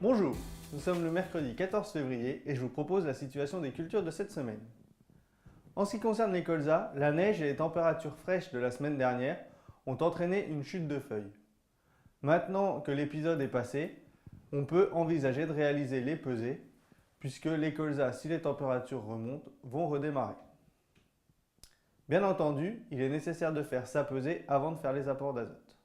Bonjour, nous sommes le mercredi 14 février et je vous propose la situation des cultures de cette semaine. En ce qui concerne les colzas, la neige et les températures fraîches de la semaine dernière ont entraîné une chute de feuilles. Maintenant que l'épisode est passé, on peut envisager de réaliser les pesées puisque les colzas, si les températures remontent, vont redémarrer. Bien entendu, il est nécessaire de faire sa pesée avant de faire les apports d'azote.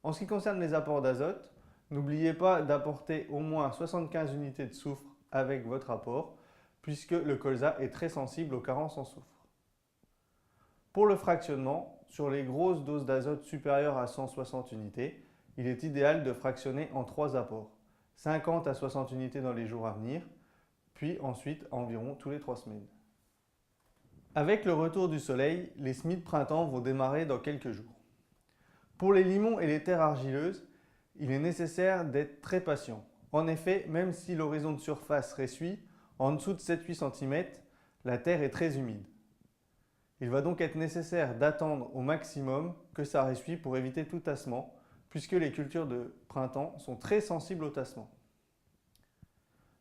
En ce qui concerne les apports d'azote, n'oubliez pas d'apporter au moins 75 unités de soufre avec votre apport, puisque le colza est très sensible aux carences en soufre. Pour le fractionnement, sur les grosses doses d'azote supérieures à 160 unités, il est idéal de fractionner en 3 apports, 50 à 60 unités dans les jours à venir, puis ensuite environ tous les 3 semaines. Avec le retour du soleil, les semis de printemps vont démarrer dans quelques jours. Pour les limons et les terres argileuses, il est nécessaire d'être très patient. En effet, même si l'horizon de surface ressuit, en dessous de 7-8 cm, la terre est très humide. Il va donc être nécessaire d'attendre au maximum que ça ressuie pour éviter tout tassement, puisque les cultures de printemps sont très sensibles au tassement.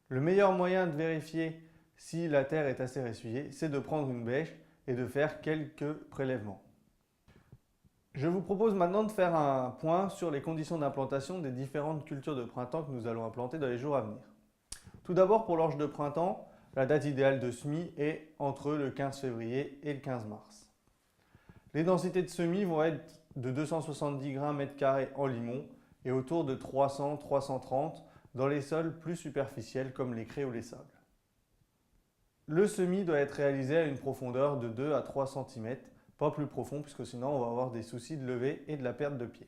Le meilleur moyen de vérifier si la terre est assez ressuyée, c'est de prendre une bêche et de faire quelques prélèvements. Je vous propose maintenant de faire un point sur les conditions d'implantation des différentes cultures de printemps que nous allons implanter dans les jours à venir. Tout d'abord, pour l'orge de printemps, la date idéale de semis est entre le 15 février et le 15 mars. Les densités de semis vont être de 270 grammes mètre carré en limon et autour de 300-330 dans les sols plus superficiels comme les craies ou les sables. Le semis doit être réalisé à une profondeur de 2 à 3 cm, pas plus profond puisque sinon on va avoir des soucis de levée et de la perte de pied.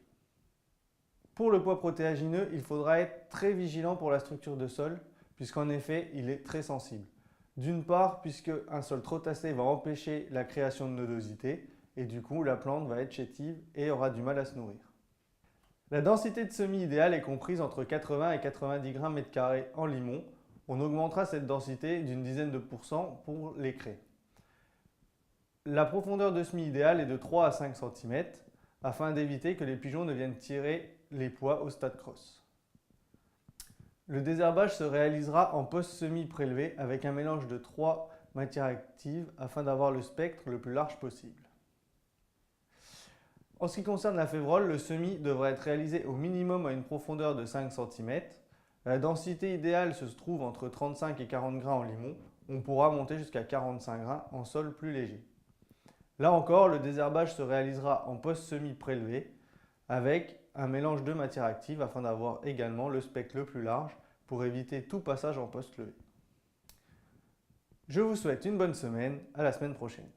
Pour le pois protéagineux, il faudra être très vigilant pour la structure de sol puisqu'en effet il est très sensible. D'une part puisque un sol trop tassé va empêcher la création de nodosité et du coup la plante va être chétive et aura du mal à se nourrir. La densité de semis idéale est comprise entre 80 et 90 grammes mètre carré en limon. On augmentera cette densité d'une dizaine de pourcents pour les craies. La profondeur de semis idéale est de 3 à 5 cm afin d'éviter que les pigeons ne viennent tirer les pois au stade crosse. Le désherbage se réalisera en post-semis prélevé avec un mélange de 3 matières actives afin d'avoir le spectre le plus large possible. En ce qui concerne la févrole, le semis devrait être réalisé au minimum à une profondeur de 5 cm. La densité idéale se trouve entre 35 et 40 grains en limon. On pourra monter jusqu'à 45 grains en sol plus léger. Là encore, le désherbage se réalisera en post-semis prélevé avec un mélange de matières actives afin d'avoir également le spectre le plus large pour éviter tout passage en post-levé. Je vous souhaite une bonne semaine, à la semaine prochaine.